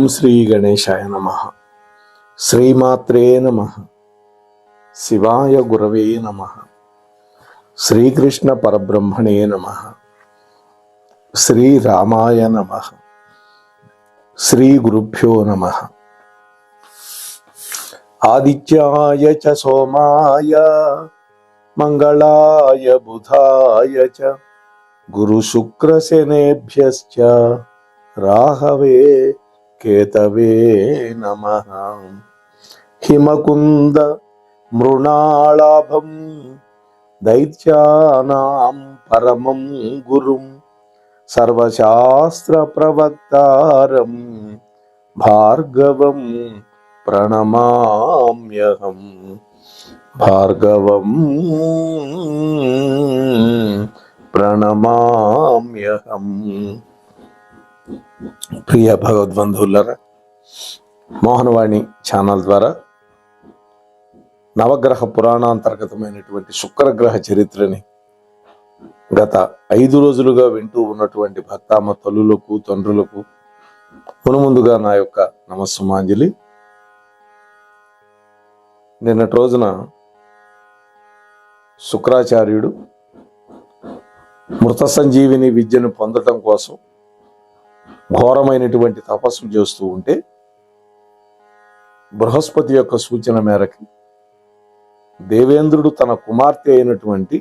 ఓం శ్రీ గణేశాయ నమః. శ్రీమాత్రే నమః. శివాయ గురవే నమః. శ్రీకృష్ణ పరబ్రహ్మణే నమః. శ్రీరామాయ నమః. శ్రీ గురుభ్యో నమః. ఆదిత్యాయ చ సోమాయ మంగళాయ బుధాయ చ గురు శుక్ర శనేభ్యశ్చ రాహవే కేతవే నమః. హిమకుంద మృణాళాభం దైత్యానాం పరమం గురుం సర్వశాస్త్ర ప్రవక్తారం భార్గవం ప్రణమామ్యహం. భార్గవం ప్రణమామ్యహం. ప్రియ భగవద్బంధువులారా, మోహనవాణి ఛానల్ ద్వారా నవగ్రహ పురాణాంతర్గతమైనటువంటి శుక్రగ్రహ చరిత్రని గత 5 రోజులుగా వింటూ ఉన్నటువంటి భక్తామ తల్లులకు తండ్రులకు మునుముందుగా నా యొక్క నమస్సుమాంజలి. నిన్నటి రోజున శుక్రాచార్యుడు మృత సంజీవిని విద్యను పొందటం కోసం ఘోరమైనటువంటి తపస్సు చేస్తూ ఉంటే బృహస్పతి యొక్క సూచన మేరకు దేవేంద్రుడు తన కుమార్తె అయినటువంటి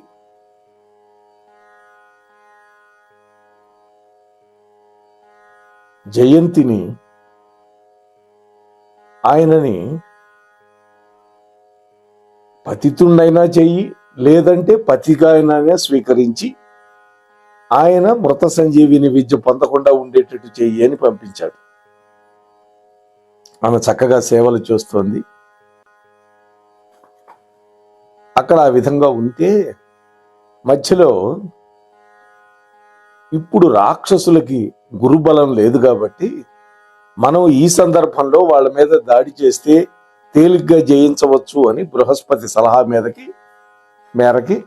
జయంతిని ఆయనని పతితుండైనా చెయ్యి, లేదంటే పతిగాయనైనా స్వీకరించి ఆయన మృత సంజీవిని విద్య పొందకుండా ఉండేటట్టు చెయ్యి అని పంపించాడు. ఆమె చక్కగా సేవలు చేస్తోంది. అక్కడ ఆ విధంగా ఉంటే మధ్యలో ఇప్పుడు రాక్షసులకి గురుబలం లేదు కాబట్టి మనం ఈ సందర్భంలో వాళ్ళ మీద దాడి చేస్తే తేలిగ్గా జయించవచ్చు అని బృహస్పతి సలహా మేరకి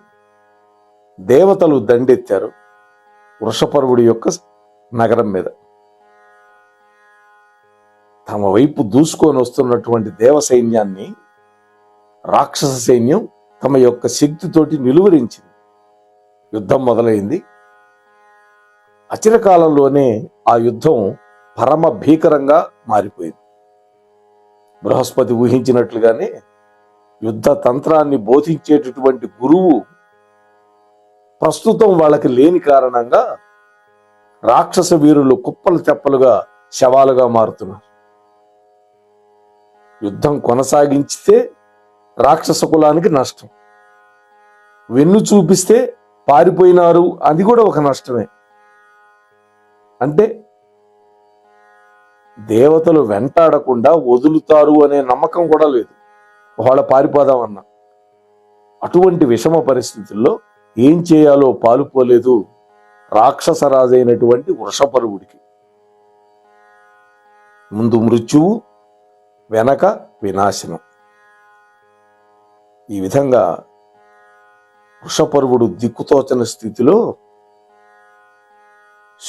దేవతలు దండెత్తారు వృషపర్వుడి యొక్క నగరం మీద. తమ వైపు దూసుకొని వస్తున్నటువంటి దేవ సైన్యాన్ని రాక్షస సైన్యం తమ యొక్క శక్తితోటి నిలువరించింది. యుద్ధం మొదలైంది. అచిరకాలంలోనే ఆ యుద్ధం పరమ భీకరంగా మారిపోయింది. బృహస్పతి ఊహించినట్లుగానే యుద్ధ తంత్రాన్ని బోధించేటటువంటి గురువు ప్రస్తుతం వాళ్ళకి లేని కారణంగా రాక్షస వీరులు కుప్పలు తెప్పలుగా శవాలుగా మారుతున్నారు. యుద్ధం కొనసాగించితే రాక్షస కులానికి నష్టం, వెన్ను చూపిస్తే పారిపోయినారు అది కూడా ఒక నష్టమే. అంటే దేవతలు వెంటాడకుండా వదులుతారు అనే నమ్మకం కూడా లేదు వాళ్ళ పారిపోదామన్నా. అటువంటి విషమ పరిస్థితుల్లో ఏం చేయాలో పాలుపోలేదు రాక్షసరాజైనటువంటి వృషపర్వుడికి. ముందు మృత్యువు, వెనక వినాశనం. ఈ విధంగా వృషపర్వుడు దిక్కుతోచని స్థితిలో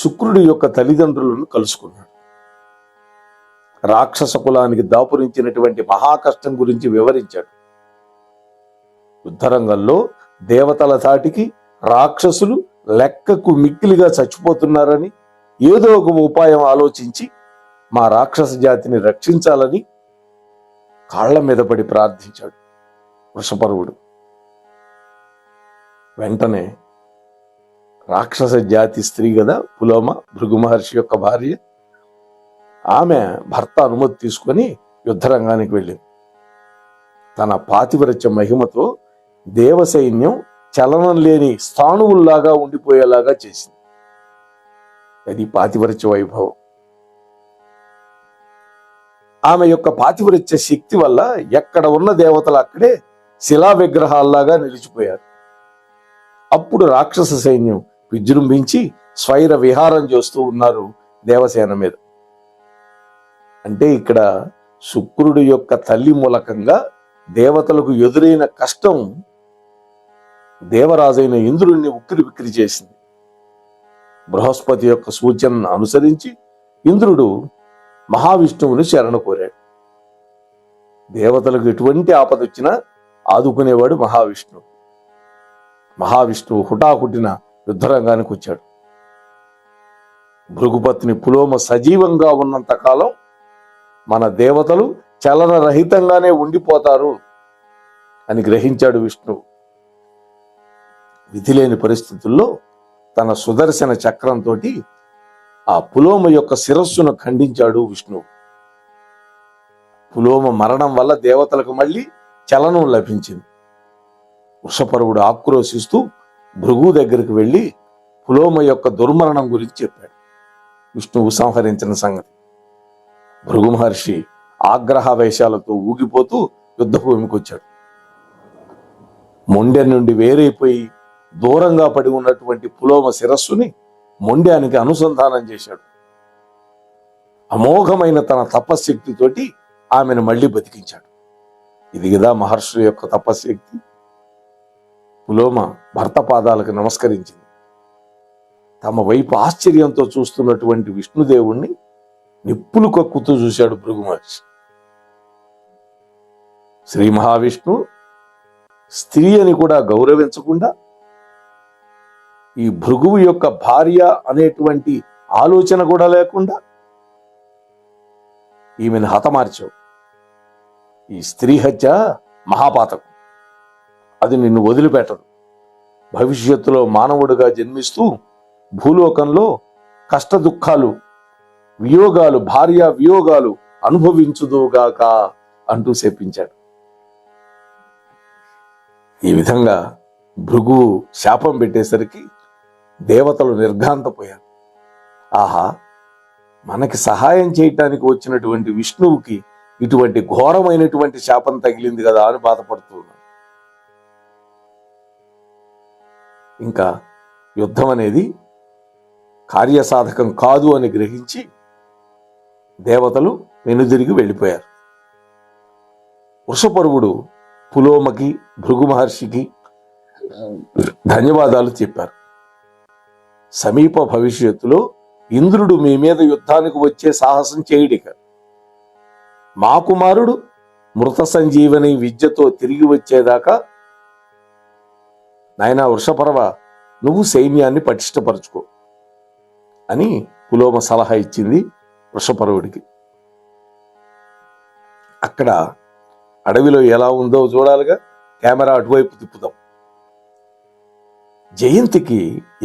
శుక్రుడి యొక్క తల్లిదండ్రులను కలుసుకున్నాడు. రాక్షస కులానికి దాపురించినటువంటి మహాకష్టం గురించి వివరించాడు. యుద్ధరంగంలో దేవతల తాటికి రాక్షసులు లెక్కకు మిక్కిలిగా చచ్చిపోతున్నారని ఏదో ఒక ఉపాయం ఆలోచించి మా రాక్షస జాతిని రక్షించాలని కాళ్ల మీద పడి ప్రార్థించాడు వృషపర్వుడు. వెంటనే రాక్షస జాతి స్త్రీ కదా పులోమ, భృగు మహర్షి యొక్క భార్య, ఆమె భర్త అనుమతి తీసుకొని యుద్ధరంగానికి వెళ్ళింది. తన పాతివ్రత్య మహిమతో దేవ సైన్యం చలనం లేని స్థాణువుల్లాగా ఉండిపోయేలాగా చేసింది. అది పాతివ్రత్య వైభవం. ఆమె యొక్క పాతివ్రత్య శక్తి వల్ల ఎక్కడ ఉన్న దేవతలు అక్కడే శిలా విగ్రహాల్లాగా నిలిచిపోయారు. అప్పుడు రాక్షస సైన్యం విజృంభించి స్వైర విహారం చేస్తూ ఉన్నారు దేవసేన మీద. అంటే ఇక్కడ శుక్రుడి యొక్క తల్లి మూలకంగా దేవతలకు ఎదురైన కష్టం దేవరాజైన ఇంద్రుణ్ణి ఉక్కిరిబిక్కిరి చేసింది. బృహస్పతి యొక్క సూచనను అనుసరించి ఇంద్రుడు మహావిష్ణువుని శరణు కోరాడు. దేవతలకు ఎటువంటి ఆపద వచ్చినా ఆదుకునేవాడు మహావిష్ణువు. మహావిష్ణువు హుటాహుటిన యుద్ధరంగానికి వచ్చాడు. భృగుపత్ని పులోమ సజీవంగా ఉన్నంత కాలం మన దేవతలు చలనరహితంగానే ఉండిపోతారు అని గ్రహించాడు విష్ణువు. విధిలేని పరిస్థితుల్లో తన సుదర్శన చక్రంతో ఆ పులోమ యొక్క శిరస్సును ఖండించాడు విష్ణువు. పులోమ మరణం వల్ల దేవతలకు మళ్ళీ చలనం లభించింది. వృషపర్వుడు ఆక్రోశిస్తూ భృగు దగ్గరికి వెళ్ళి పులోమ యొక్క దుర్మరణం గురించి చెప్పాడు. విష్ణువు సంహరించిన సంగతి. భృగు మహర్షి ఆగ్రహావేశాలతో ఊగిపోతూ యుద్ధభూమికి వచ్చాడు. మొండె నుండి వేరైపోయి దూరంగా పడి ఉన్నటువంటి పులోమ శిరస్సుని మొండ్యానికి అనుసంధానం చేశాడు. అమోఘమైన తన తపశ్శక్తితోటి ఆమెను మళ్ళీ బతికించాడు. ఇది కదా మహర్షుల యొక్క తపశ్శక్తి. పులోమ భర్త పాదాలకు నమస్కరించింది. తమ వైపు ఆశ్చర్యంతో చూస్తున్నటువంటి విష్ణుదేవుణ్ణి నిప్పులు కక్కుతూ చూశాడు భృగు మహర్షి. శ్రీ మహావిష్ణు స్త్రీ అని కూడా గౌరవించకుండా ఈ భృగువు యొక్క భార్య అనేటువంటి ఆలోచన కూడా లేకుండా ఈమెను హతమార్చావు. ఈ స్త్రీ హత్య మహాపాతకం. అది నిన్ను వదిలిపెట్టదు. భవిష్యత్తులో మానవుడిగా జన్మిస్తూ భూలోకంలో కష్ట దుఃఖాలు, వియోగాలు, భార్య వియోగాలు అనుభవించుదుగాక అంటూ శపించాడు. ఈ విధంగా భృగు శాపం పెట్టేసరికి దేవతలు నిర్ఘాంతపోయారు. ఆహా, మనకి సహాయం చేయటానికి వచ్చినటువంటి విష్ణువుకి ఇటువంటి ఘోరమైనటువంటి శాపం తగిలింది కదా అని బాధపడుతూ ఉన్నాడు. ఇంకా యుద్ధం అనేది కార్యసాధకం కాదు అని గ్రహించి దేవతలు వెనుదిరిగి వెళ్ళిపోయారు. వృషపర్వుడు పులోమకి భృగు మహర్షికి ధన్యవాదాలు చెప్పారు. సమీప భవిష్యత్తులో ఇంద్రుడు మీ మీద యుద్ధానికి వచ్చే సాహసం చేయడిక. మా కుమారుడు మృత సంజీవని విద్యతో తిరిగి వచ్చేదాకా నాయనా వృషపర్వ, నువ్వు సైన్యాన్ని పటిష్టపరచుకో అని పులోమ సలహా ఇచ్చింది వృషపర్వుడికి. అక్కడ అడవిలో ఎలా ఉందో చూడాలిగా. కెమెరా అటువైపు తిప్పుదాం. జయంతికి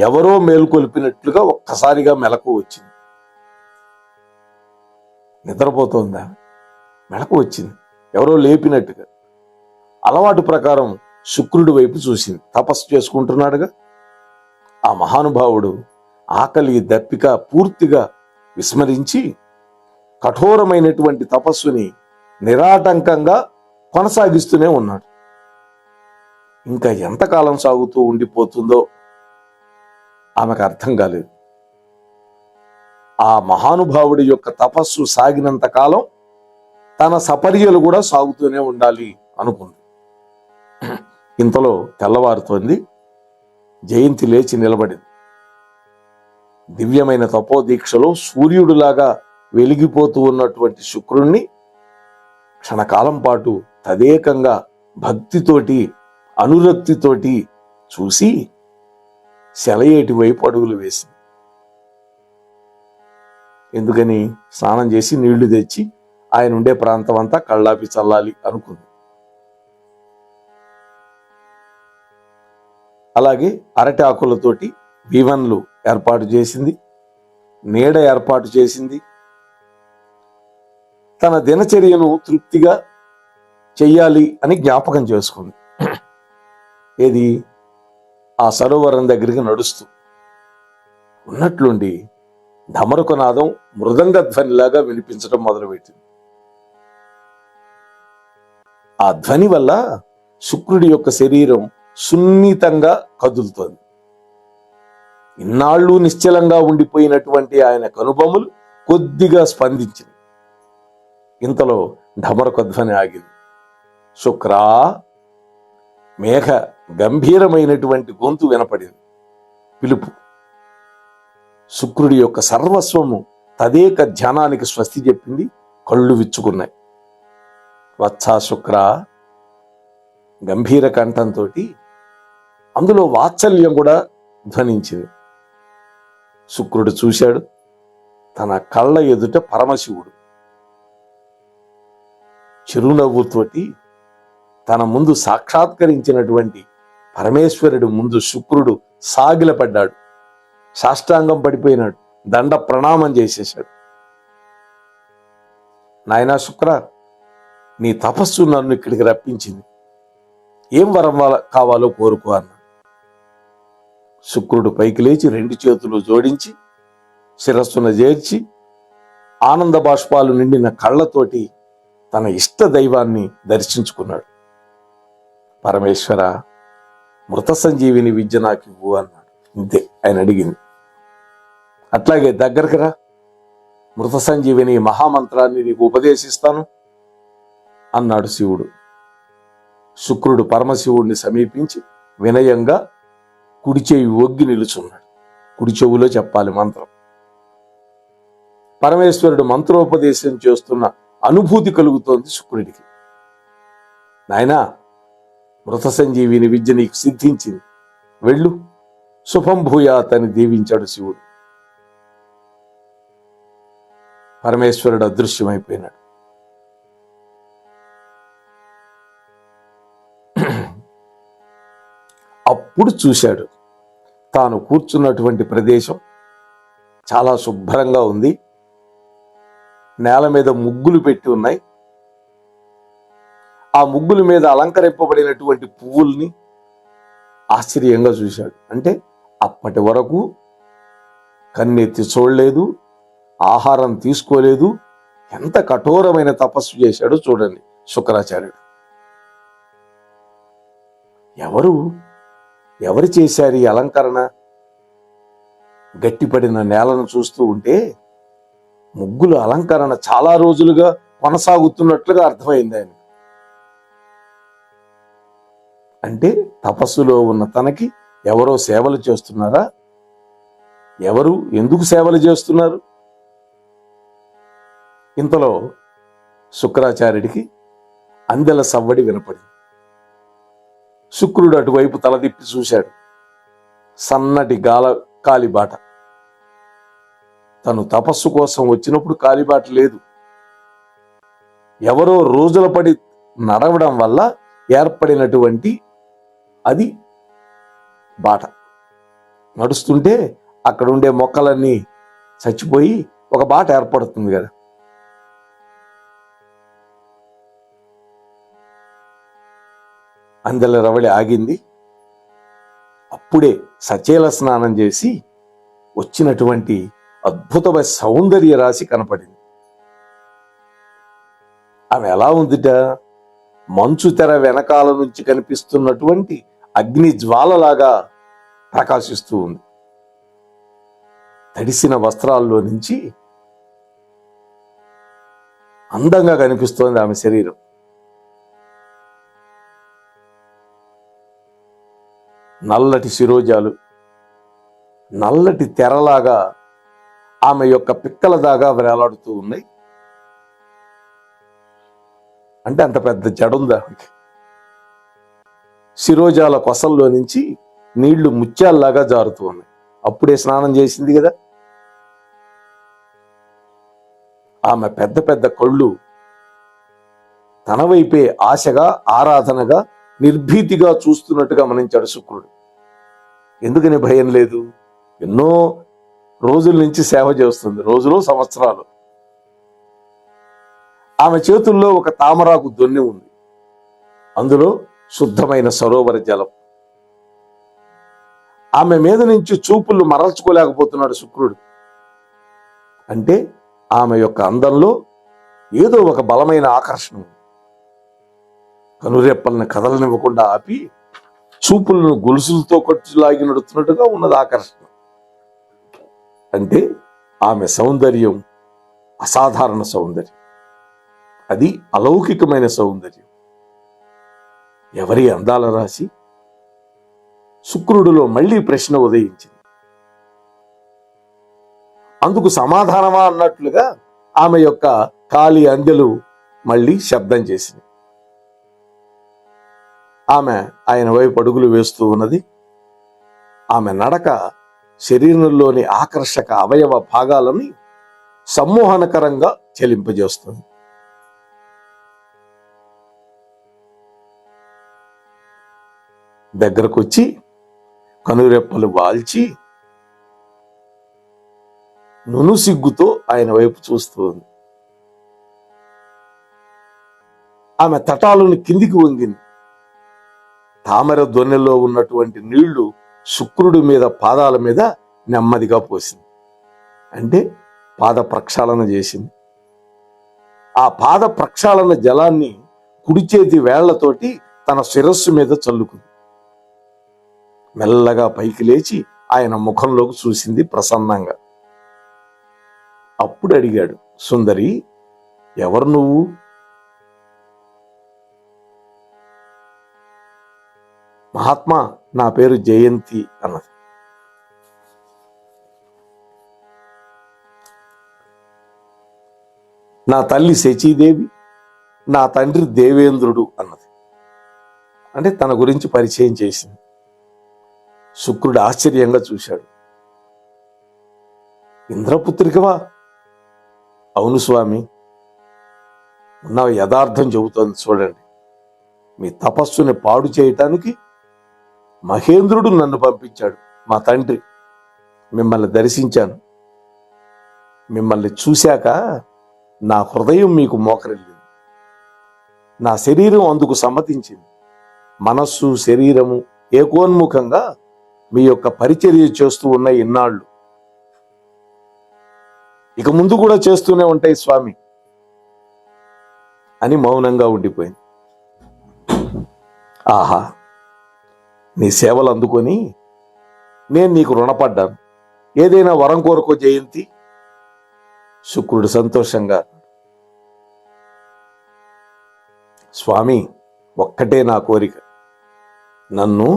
ఎవరో మేల్కొల్పినట్లుగా ఒక్కసారిగా మెలకు వచ్చింది. నిద్రపోతోందా? మెలకు వచ్చింది, ఎవరో లేపినట్టుగా. అలవాటు ప్రకారం శుక్రుడి వైపు చూసింది. తపస్సు చేసుకుంటున్నాడుగా. ఆ మహానుభావుడు ఆకలి దప్పిక పూర్తిగా విస్మరించి కఠోరమైనటువంటి తపస్సుని నిరాటంకంగా కొనసాగిస్తూనే ఉన్నాడు. ఇంకా ఎంతకాలం సాగుతూ ఉండిపోతుందో ఆమెకు అర్థం కాలేదు. ఆ మహానుభావుడి యొక్క తపస్సు సాగినంత కాలం తన సపర్యలు కూడా సాగుతూనే ఉండాలి అనుకుంది. ఇంతలో తెల్లవారుతోంది. జయంతి లేచి నిలబడింది. దివ్యమైన తపోదీక్షలో సూర్యుడిలాగా వెలిగిపోతూ ఉన్నటువంటి శుక్రుణ్ణి క్షణకాలం పాటు తదేకంగా భక్తితోటి అనురక్తితోటి చూసి సెలయేటి వైపు అడుగులు వేసింది. ఎందుకని? స్నానం చేసి నీళ్లు తెచ్చి ఆయన ఉండే ప్రాంతం అంతా కళ్ళాపి చల్లాలి అనుకుంది. అలాగే అరటి ఆకులతోటి వీవన్లు ఏర్పాటు చేసింది, నీడ ఏర్పాటు చేసింది. తన దినచర్యను తృప్తిగా చెయ్యాలి అని జ్ఞాపకం చేసుకుంది. ఏది? ఆ సరోవరం దగ్గరికి నడుస్తూ ఉన్నట్లుండి ధమరుకనాదం మృదంగ ధ్వనిలాగా వినిపించడం మొదలుపెట్టింది. ఆ ధ్వని వల్ల శుక్రుడి యొక్క శరీరం సున్నితంగా కదులుతోంది. ఇన్నాళ్ళు నిశ్చలంగా ఉండిపోయినటువంటి ఆయన కనుబొమ్మలు కొద్దిగా స్పందించింది. ఇంతలో ఢమరుక ధ్వని ఆగింది. శుక్రా, మేఘ గంభీరమైనటువంటి గొంతు వినపడింది. పిలుపు. శుక్రుడి యొక్క సర్వస్వము తదేక ధ్యానానికి స్వస్తి చెప్పింది. కళ్ళు విచ్చుకున్నాయి. వత్సా శుక్ర గంభీర కంఠంతో, అందులో వాత్సల్యం కూడా ధ్వనించింది. శుక్రుడు చూశాడు. తన కళ్ళ ఎదుట పరమశివుడు చిరునవ్వుతోటి తన ముందు సాక్షాత్కరించినటువంటి పరమేశ్వరుడు ముందు శుక్రుడు సాగిలపడ్డాడు. సాష్టాంగం పడిపోయినాడు. దండ ప్రణామం చేసేశాడు. నాయనా శుక్ర, నీ తపస్సు నన్ను ఇక్కడికి రప్పించింది. ఏం వరం కావాలో కోరుకో అన్నాడు. శుక్రుడు పైకి లేచి 2 చేతులు జోడించి శిరస్సున చేర్చి ఆనంద బాష్పాలు నిండిన కళ్ళతోటి తన ఇష్ట దైవాన్ని దర్శించుకున్నాడు. పరమేశ్వర, మృత సంజీవిని విద్య నాకు ఇవ్వు అన్నాడు. ఇంతే ఆయన అడిగింది. అట్లాగే దగ్గరికి రా, మృత సంజీవిని మహామంత్రాన్ని నీకు ఉపదేశిస్తాను అన్నాడు శివుడు. శుక్రుడు పరమశివుడిని సమీపించి వినయంగా కుడి చెవి ఒగ్గి నిలుచున్నాడు. కుడి చెవులో చెప్పాలి మంత్రం. పరమేశ్వరుడు మంత్రోపదేశం చేస్తున్న అనుభూతి కలుగుతోంది శుక్రుడికి. నాయనా, మృత సంజీవిని విద్య నీకు సిద్ధించింది, వెళ్ళు, శుభం భూయాత్ అని దీవించాడు శివుడు. పరమేశ్వరుడు అదృశ్యమైపోయినాడు. అప్పుడు చూశాడు, తాను కూర్చున్నటువంటి ప్రదేశం చాలా శుభ్రంగా ఉంది. నేల మీద ముగ్గులు పెట్టి ఉన్నాయి. ఆ ముగ్గుల మీద అలంకరింపబడినటువంటి పువ్వుల్ని ఆశ్చర్యంగా చూశాడు. అంటే అప్పటి వరకు కన్నెత్తి చూడలేదు, ఆహారం తీసుకోలేదు. ఎంత కఠోరమైన తపస్సు చేశాడో చూడండి శుక్రాచార్యుడు. ఎవరు చేశారు ఈ అలంకరణ? గట్టిపడిన నేలను చూస్తూ ఉంటే ముగ్గుల అలంకరణ చాలా రోజులుగా కొనసాగుతున్నట్లుగా అర్థమైంది ఆయన. అంటే తపస్సులో ఉన్న తనకి ఎవరో సేవలు చేస్తున్నారా? ఎవరు ఎందుకు సేవలు చేస్తున్నారు? ఇంతలో శుక్రాచార్యుడికి అందెల సవ్వడి వినపడింది. శుక్రుడు అటువైపు తలదిప్పి చూశాడు. సన్నటి కాలిబాట. తను తపస్సు కోసం వచ్చినప్పుడు కాలిబాట లేదు. ఎవరో రోజుల పడి నడవడం వల్ల ఏర్పడినటువంటి అది బాట. నడుస్తుంటే అక్కడ ఉండే మొక్కలన్నీ చచ్చిపోయి ఒక బాట ఏర్పడుతుంది కదా. అందెల రవళి ఆగింది. అప్పుడే సచేల స్నానం చేసి వచ్చినటువంటి అద్భుతమైన సౌందర్య రాశి కనపడింది. ఆమె ఎలా ఉందిట? మంచు తెర వెనకాల నుంచి కనిపిస్తున్నటువంటి అగ్ని జ్వాలలాగా ప్రకాశిస్తూ ఉంది. తడిసిన వస్త్రాల్లో నుంచి అందంగా కనిపిస్తోంది ఆమె శరీరం. నల్లటి శిరోజాలు నల్లటి తెరలాగా ఆమె యొక్క పిక్కల దాగా వేలాడుతూ ఉన్నాయి. అంటే అంత పెద్ద జడుంది ఆమెకి. శిరోజాల కొసల్లో నుంచి నీళ్లు ముత్యాల్లాగా జారుతూ ఉన్నాయి. అప్పుడే స్నానం చేసింది కదా. ఆమె పెద్ద పెద్ద కళ్ళు తన వైపే ఆశగా ఆరాధనగా నిర్భీతిగా చూస్తున్నట్టుగా గమనించాడు శుక్రుడు. ఎందుకని భయం లేదు? ఎన్నో రోజుల నుంచి సేవ చేస్తుంది, రోజులు సంవత్సరాలు. ఆమె చేతుల్లో ఒక తామరాకు దొన్నె ఉంది. అందులో శుద్ధమైన సరోవర జలం. ఆమె మీద నుంచి చూపులు మరల్చుకోలేకపోతున్నాడు శుక్రుడు. అంటే ఆమె యొక్క అందంలో ఏదో ఒక బలమైన ఆకర్షణ ఉంది. కనురెప్పల్ని కదలనివ్వకుండా ఆపి చూపులను గొలుసులతో కొట్టులాగి నడుతున్నట్టుగా ఉన్నది ఆకర్షణ. అంటే ఆమె సౌందర్యం అసాధారణ సౌందర్యం, అది అలౌకికమైన సౌందర్యం. ఎవరి అందాల రాశి? శుక్రుడిలో మళ్ళీ ప్రశ్న ఉదయించింది. అందుకు సమాధానమా అన్నట్లుగా ఆమె యొక్క కాలి అంజలు మళ్ళీ శబ్దం చేసింది. ఆమె ఆయన వైపు అడుగులు వేస్తూ ఉన్నది. ఆమె నడక శరీరంలోని ఆకర్షక అవయవ భాగాలని సమ్మోహనకరంగా చెలింపజేస్తుంది. దగ్గరకొచ్చి కనురెప్పలు వాల్చి నునుసిగ్గుతో ఆయన వైపు చూస్తూ ఉంది. ఆమె తటాలను కిందికి వంగింది. తామర దొన్నెలో ఉన్నటువంటి నీళ్లు శుక్రుడి మీద పాదాల మీద నెమ్మదిగా పోసింది. అంటే పాద ప్రక్షాళన చేసింది. ఆ పాద ప్రక్షాళన జలాన్ని కుడి చేతి వేళ్లతోటి తన శిరస్సు మీద చల్లుకుంది. మెల్లగా పైకి లేచి ఆయన ముఖంలోకి చూసింది ప్రసన్నంగా. అప్పుడు అడిగాడు, సుందరి, ఎవరు నువ్వు? మహాత్మా, నా పేరు జయంతి అన్నది. నా తల్లి శచీదేవి, నా తండ్రి దేవేంద్రుడు అన్నది. అంటే తన గురించి పరిచయం చేసింది. శుక్రుడు ఆశ్చర్యంగా చూశాడు. ఇంద్రపుత్రికవా? అవును స్వామి. నా యథార్థం చెబుతోంది చూడండి. మీ తపస్సుని పాడు చేయటానికి మహేంద్రుడు నన్ను పంపించాడు. మా తండ్రి. మిమ్మల్ని దర్శించాను. మిమ్మల్ని చూశాక నా హృదయం మీకు మోకరిల్లింది. నా శరీరం అందుకు సమ్మతించింది. మనస్సు శరీరము ఏకోన్ముఖంగా మీ యొక్క పరిచర్య చేస్తూ ఉన్న ఇన్నాళ్ళు, ఇక ముందు కూడా చేస్తూనే ఉంటాయి స్వామి అని మౌనంగా ఉండిపోయింది. ఆహా, నీ సేవలు అందుకొని నేను నీకు రుణపడ్డాను. ఏదైనా వరం కోరుకో జయంతి. శుక్రుడు సంతోషంగా, స్వామి, ఒక్కటే నా కోరిక, నన్ను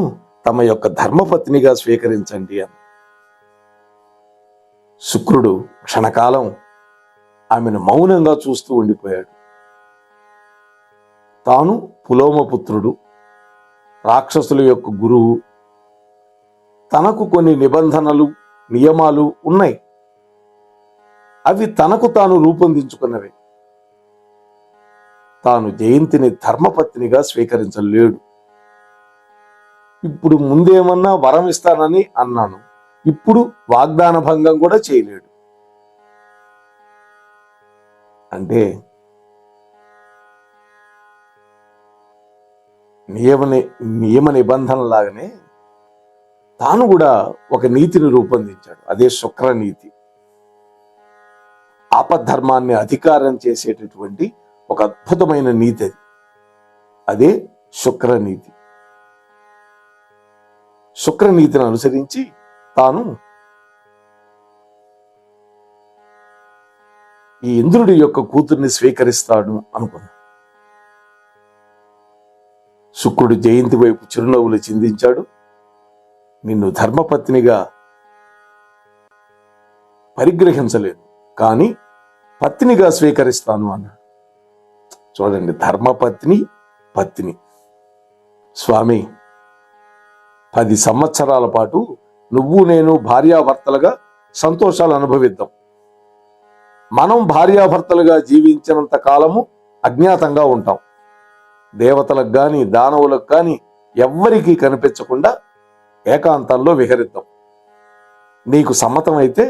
తమ యొక్క ధర్మపత్నిగా స్వీకరించండి అని. శుక్రుడు క్షణకాలం ఆమెను మౌనంగా చూస్తూ ఉండిపోయాడు. తాను పులోమపుత్రుడు, రాక్షసుల యొక్క గురువు, తనకు కొన్ని నిబంధనలు నియమాలు ఉన్నాయి. అవి తనకు తాను రూపొందించుకున్నవే. తాను జయంతిని ధర్మపత్నిగా స్వీకరించలేడు. ఇప్పుడు ముందేమన్నా వరం ఇస్తానని అన్నాను, ఇప్పుడు వాగ్దాన భంగం కూడా చేయలేడు. అంటే నియమ నిబంధనలాగానే తాను కూడా ఒక నీతిని రూపొందించాడు. అదే శుక్రనీతి. ఆపద్ధర్మాన్ని అధికారం చేసేటటువంటి ఒక అద్భుతమైన నీతి అది. అదే శుక్రనీతి. శుక్రనీతిని అనుసరించి తాను ఈ ఇంద్రుడి యొక్క కూతుర్ని స్వీకరిస్తాడు అనుకున్నాడు. శుక్రుడు జయంతి వైపు చిరునవ్వులు చిందించాడు. నిన్ను ధర్మపత్నిగా పరిగ్రహించలేదు, కానీ పత్నిగా స్వీకరిస్తాను అన్నాడు. చూడండి, ధర్మపత్ని, పత్ని. స్వామి, 10 సంవత్సరాల పాటు నువ్వు నేను భార్యాభర్తలుగా సంతోషాలు అనుభవిద్దాం. మనం భార్యాభర్తలుగా జీవించినంత కాలము అజ్ఞాతంగా ఉంటాం. దేవతలకు గాని దానవులకు గాని ఎవ్వరికీ కనిపించకుండా ఏకాంతంలో విహరిద్దాం. నీకు సమ్మతమైతే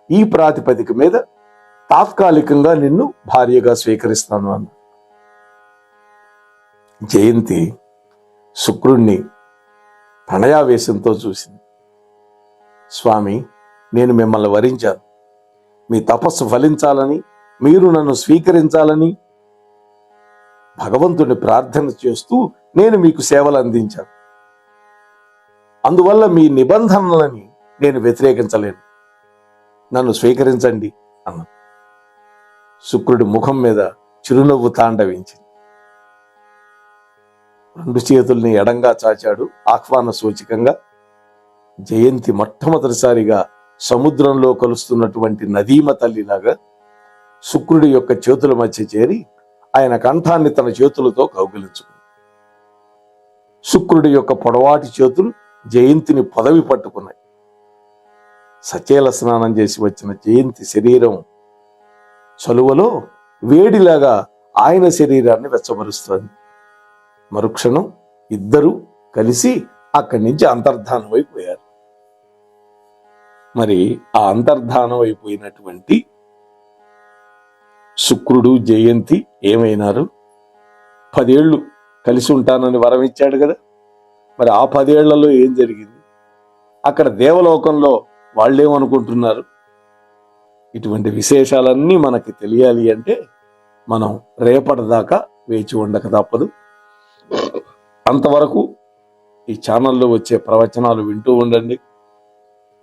ఈ ప్రాతిపదిక మీద తాత్కాలికంగా నిన్ను భార్యగా స్వీకరిస్తాను అన్న. జయంతి శుక్రుణ్ణి ప్రణయావేశంతో చూసింది. స్వామి, నేను మిమ్మల్ని వరించాను. మీ తపస్సు ఫలించాలని, మీరు నన్ను స్వీకరించాలని భగవంతుని ప్రార్థన చేస్తూ నేను మీకు సేవలు అందించాను. అందువల్ల మీ నిబంధనలని నేను వ్యతిరేకించలేను. నన్ను స్వీకరించండి అన్న. శుక్రుడి ముఖం మీద చిరునవ్వు తాండవించింది. 2 చేతుల్ని ఎడంగా చాచాడు ఆహ్వాన సూచికంగా. జయంతి మొట్టమొదటిసారిగా సముద్రంలో కలుస్తున్నటువంటి నదీమ తల్లిలాగా శుక్రుడి యొక్క చేతుల మధ్య చేరి ఆయన కంఠాన్ని తన చేతులతో కౌగిలించుకుంది. శుక్రుడి యొక్క పొడవాటి చేతులు జయంతిని పదవి పట్టుకున్నాయి. సచేల స్నానం చేసి వచ్చిన జయంతి శరీరం చలువలో వేడిలాగా ఆయన శరీరాన్ని వెచ్చబరుస్తోంది. మరుక్షణం ఇద్దరు కలిసి అక్కడి నుంచి అంతర్ధానం అయిపోయారు. మరి ఆ అంతర్ధానం అయిపోయినటువంటి శుక్రుడు జయంతి ఏమైనారు? 10 ఏళ్ళు కలిసి ఉంటానని వరం ఇచ్చాడు కదా. మరి ఆ 10 ఏళ్లలో ఏం జరిగింది? అక్కడ దేవలోకంలో వాళ్ళేమనుకుంటున్నారు? ఇటువంటి విశేషాలన్నీ మనకి తెలియాలి అంటే మనం రేపటిదాకా వేచి ఉండక తప్పదు. అంతవరకు ఈ ఛానల్లో వచ్చే ప్రవచనాలు వింటూ ఉండండి.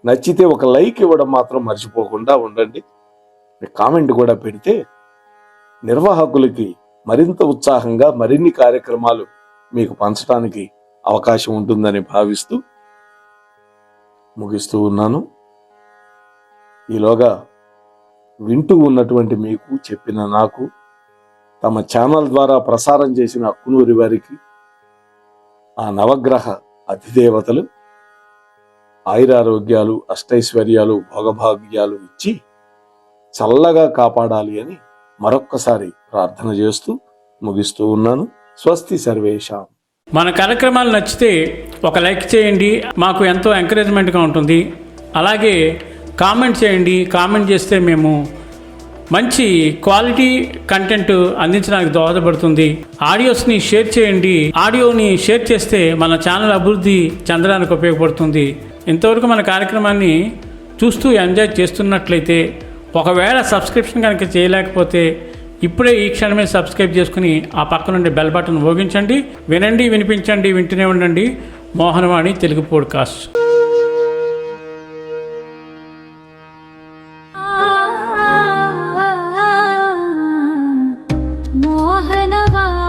నచ్చితే ఒక లైక్ ఇవ్వడం మాత్రం మర్చిపోకుండా ఉండండి. కామెంట్ కూడా పెడితే నిర్వాహకులకి మరింత ఉత్సాహంగా మరిన్ని కార్యక్రమాలు మీకు పంచడానికి అవకాశం ఉంటుందని భావిస్తూ ముగిస్తూ ఉన్నాను. ఈలోగా వింటూ ఉన్నటువంటి మీకు, చెప్పిన నాకు, తమ ఛానల్ ద్వారా ప్రసారం చేసిన అక్కునూరి వారికి ఆ నవగ్రహ అధిదేవతలు ఆయురారోగ్యాలు, అష్టైశ్వర్యాలు, భోగభాగ్యాలు ఇచ్చి చల్లగా కాపాడాలి అని మరొక్కసారి ప్రార్థన చేస్తూ ముగిస్తూ ఉన్నాను. స్వస్తి సర్వేషాం. మన కార్యక్రమాలు నచ్చితే ఒక లైక్ చేయండి, మాకు ఎంతో ఎంకరేజ్మెంట్గా ఉంటుంది. అలాగే కామెంట్ చేయండి. కామెంట్ చేస్తే మేము మంచి క్వాలిటీ కంటెంట్ అందించడానికి దోహదపడుతుంది. ఆడియోస్ని షేర్ చేయండి. ఆడియోని షేర్ చేస్తే మన ఛానల్ అభివృద్ధి చెందడానికి ఉపయోగపడుతుంది. ఇంతవరకు మన కార్యక్రమాన్ని చూస్తూ ఎంజాయ్ చేస్తున్నట్లయితే, ఒకవేళ సబ్స్క్రిప్షన్ కనుక చేయలేకపోతే ఇప్పుడే ఈ క్షణమే సబ్స్క్రైబ్ చేసుకుని ఆ పక్క నుండి బెల్ బటన్ మోగించండి. వినండి, వినిపించండి, వింటూనే ఉండండి మోహనవాణి తెలుగు పోడ్కాస్ట్. మోహనవాణి.